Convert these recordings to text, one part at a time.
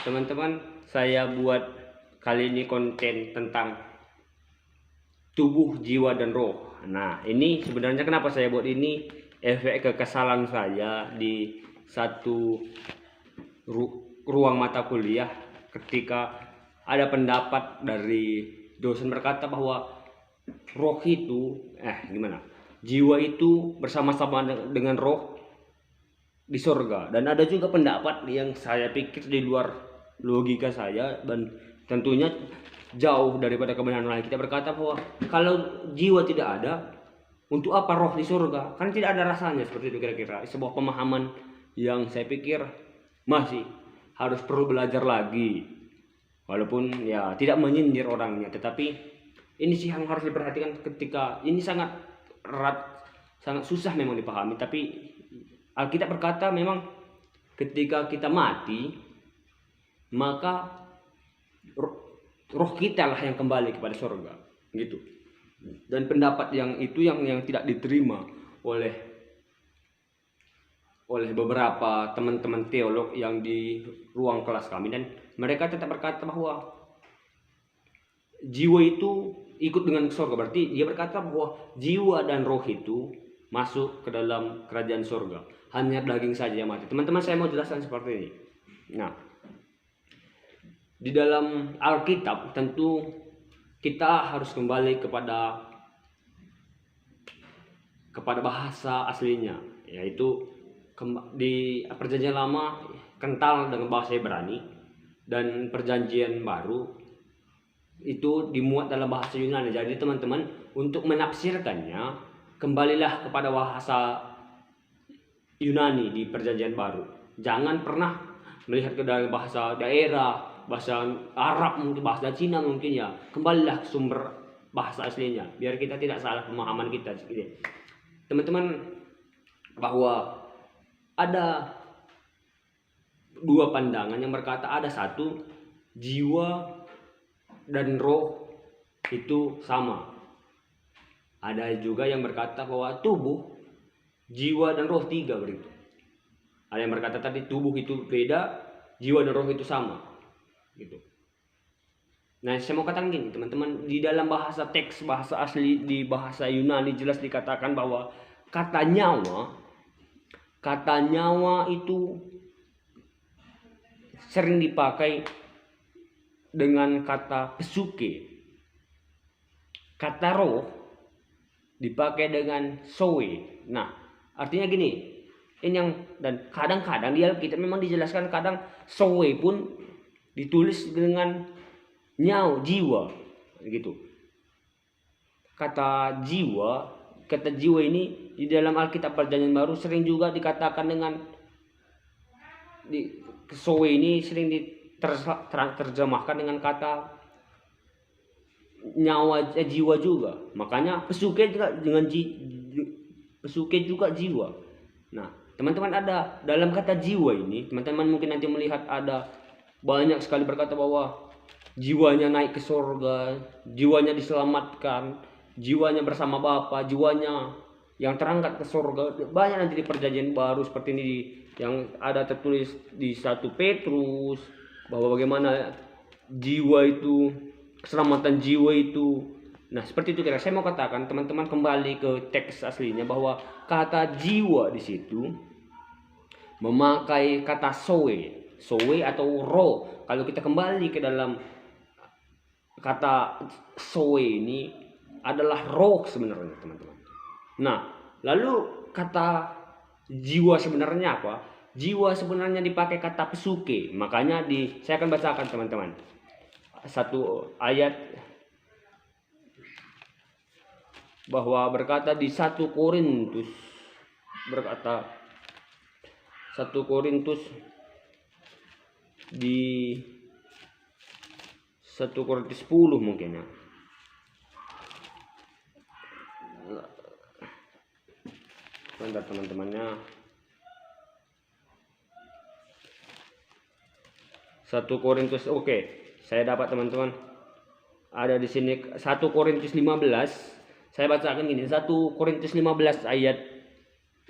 teman-teman, saya buat kali ini konten tentang tubuh, jiwa, dan roh. Nah, ini sebenarnya kenapa saya buat ini, efek kekesalan saya di satu ruang mata kuliah ketika ada pendapat dari dosen berkata bahwa roh itu, jiwa itu bersama-sama dengan roh di surga. Dan ada juga pendapat yang saya pikir di luar logika saya dan tentunya jauh daripada kebenaran lain. Kita berkata bahwa kalau jiwa tidak ada, untuk apa roh di surga? Kan tidak ada rasanya, seperti itu kira-kira. Sebuah pemahaman yang saya pikir masih harus perlu belajar lagi. Walaupun ya tidak menyindir orangnya, tetapi ini sih yang harus diperhatikan ketika ini sangat erat, sangat susah memang dipahami. Tapi Alkitab berkata memang ketika kita mati, maka roh kita lah yang kembali kepada surga, gitu. Dan pendapat yang itu yang tidak diterima oleh beberapa teman-teman teolog yang di ruang kelas kami, dan mereka tetap berkata bahwa jiwa itu ikut dengan surga. Berarti dia berkata bahwa jiwa dan roh itu masuk ke dalam kerajaan surga, hanya daging saja yang mati. Teman-teman, saya mau jelaskan seperti ini. Nah, di dalam Alkitab tentu kita harus kembali kepada bahasa aslinya, yaitu di Perjanjian Lama kental dengan bahasa Ibrani, dan Perjanjian Baru itu dimuat dalam bahasa Yunani. Jadi teman-teman, untuk menafsirkannya kembalilah kepada bahasa Yunani di Perjanjian Baru. Jangan pernah melihat ke dalam bahasa daerah, bahasa Arab, mungkin bahasa Cina mungkin ya. Kembalilah ke sumber bahasa aslinya, biar kita tidak salah pemahaman kita. Teman-teman, bahwa ada dua pandangan yang berkata ada satu, jiwa dan roh itu sama. Ada juga yang berkata bahwa tubuh, jiwa dan roh tiga begitu. Ada yang berkata tadi tubuh itu beda, jiwa dan roh itu sama, gitu. Nah, saya mau katakan gini teman-teman, di dalam bahasa teks, bahasa asli di bahasa Yunani jelas dikatakan bahwa kata nyawa itu sering dipakai dengan kata pesuke. Kata roh dipakai dengan soe. Nah, artinya gini, ini yang, dan kadang-kadang dia kita memang dijelaskan kadang soe pun ditulis dengan jiwa, gitu. Kata jiwa ini di dalam Alkitab Perjanjian Baru sering juga dikatakan dengan soe ini sering diterjemahkan dengan kata jiwa juga. Makanya pesuke juga dengan pesuke juga jiwa. Nah, teman-teman, ada dalam kata jiwa ini, teman-teman mungkin nanti melihat ada banyak sekali berkata bahwa jiwanya naik ke surga, jiwanya diselamatkan, jiwanya bersama Bapa, jiwanya yang terangkat ke surga. Banyak nanti di Perjanjian Baru seperti ini yang ada tertulis di 1 Petrus bahwa bagaimana jiwa itu, keselamatan jiwa itu. Nah, seperti itu kira. Saya mau katakan teman-teman kembali ke teks aslinya bahwa kata jiwa di situ memakai kata soe atau roh. Kalau kita kembali ke dalam kata soe ini adalah roh sebenarnya, teman-teman. Nah, lalu kata jiwa sebenarnya apa? Jiwa sebenarnya dipakai kata pesuke. Makanya saya akan bacakan teman-teman satu ayat bahwa berkata di 1 Korintus, berkata 1 Korintus di 1 Korintus 10 mungkin ya. Bentar teman-temannya. 1 Korintus, oke. Saya dapat teman-teman. Ada di sini 1 Korintus 15. Saya bacakan gini, 1 Korintus 15 ayat 50.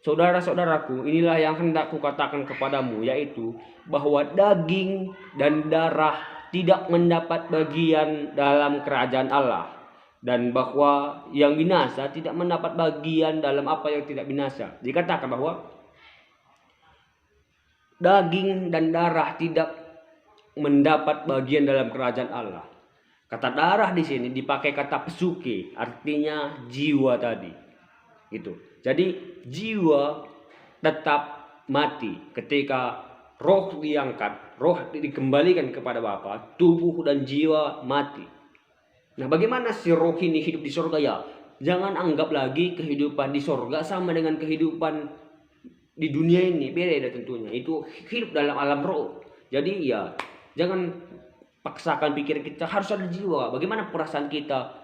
Saudara-saudaraku, inilah yang hendak kukatakan kepadamu, yaitu bahwa daging dan darah tidak mendapat bagian dalam kerajaan Allah, dan bahwa yang binasa tidak mendapat bagian dalam apa yang tidak binasa. Dikatakan bahwa daging dan darah tidak mendapat bagian dalam kerajaan Allah. Kata darah di sini dipakai kata pesuke, artinya jiwa tadi. Gitu. Jadi jiwa tetap mati ketika roh diangkat, roh dikembalikan kepada Bapa, tubuh dan jiwa mati. Nah, bagaimana si roh ini hidup di surga ya? Jangan anggap lagi kehidupan di surga sama dengan kehidupan di dunia ini, beda tentunya. Itu hidup dalam alam roh. Jadi ya, jangan paksakan pikir kita harus ada jiwa. Bagaimana perasaan kita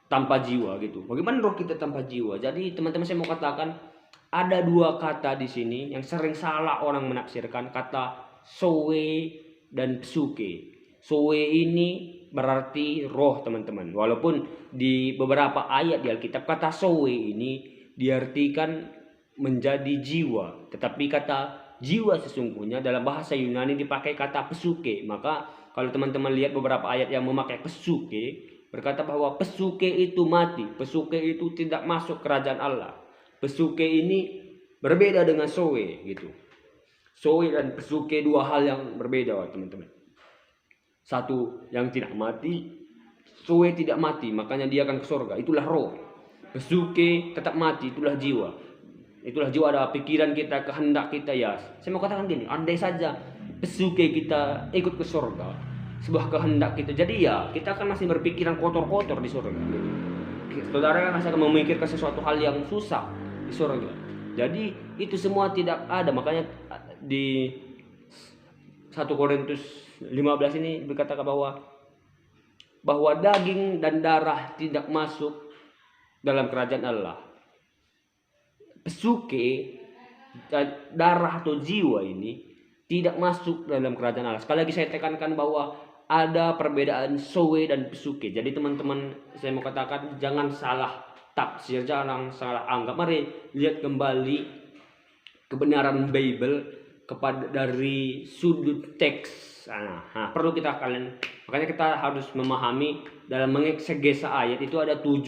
tanpa jiwa gitu? Bagaimana roh kita tanpa jiwa? Jadi teman-teman, saya mau katakan ada dua kata di sini yang sering salah orang menafsirkan, kata sowe dan psuke. Sowe ini berarti roh, teman-teman. Walaupun di beberapa ayat di Alkitab kata sowe ini diartikan menjadi jiwa, tetapi kata jiwa sesungguhnya dalam bahasa Yunani dipakai kata pesuke. Maka kalau teman-teman lihat beberapa ayat yang memakai pesuke, berkata bahwa pesuke itu mati, pesuke itu tidak masuk kerajaan Allah. Pesuke ini berbeda dengan sowe gitu. Sowe dan pesuke dua hal yang berbeda, teman-teman. Satu yang tidak mati, sowe tidak mati, makanya dia akan ke surga, itulah roh. Pesuke tetap mati, itulah jiwa. Itulah jiwa, ada pikiran kita, kehendak kita ya. Saya mau katakan gini, andai saja pesuke kita ikut ke surga, sebuah kehendak kita, jadi ya kita akan masih berpikiran kotor-kotor di surga. Saudara kan akan memikirkan sesuatu hal yang susah di surga. Jadi itu semua tidak ada. Makanya di 1 Korintus 15 ini berkata bahwa daging dan darah tidak masuk dalam kerajaan Allah. Pesuke, darah atau jiwa ini tidak masuk dalam kerajaan Allah. Sekali lagi saya tekankan bahwa ada perbedaan sowe dan pesuke. Jadi teman-teman, saya mau katakan jangan salah tafsir, jangan salah anggap. Mari lihat kembali kebenaran Bible kepada dari sudut teks. Nah, perlu kita makanya kita harus memahami dalam mengeksegesa ayat itu ada 7,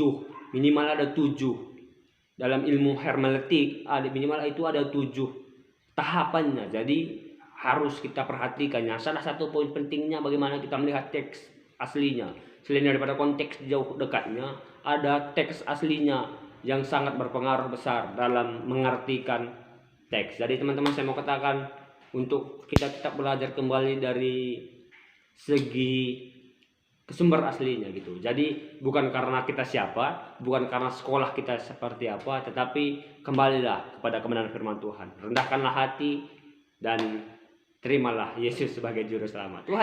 minimal ada 7. Dalam ilmu hermeneutik minimal itu ada 7 tahapannya. Jadi harus kita perhatikannya. Salah satu poin pentingnya bagaimana kita melihat teks aslinya. Selain daripada konteks jauh dekatnya, ada teks aslinya yang sangat berpengaruh besar dalam mengartikan teks. Jadi teman-teman, saya mau katakan untuk kita belajar kembali dari segi sumber aslinya gitu. Jadi bukan karena kita siapa, bukan karena sekolah kita seperti apa, tetapi kembalilah kepada kebenaran firman Tuhan. Rendahkanlah hati dan terimalah Yesus sebagai juru selamat. Tuhan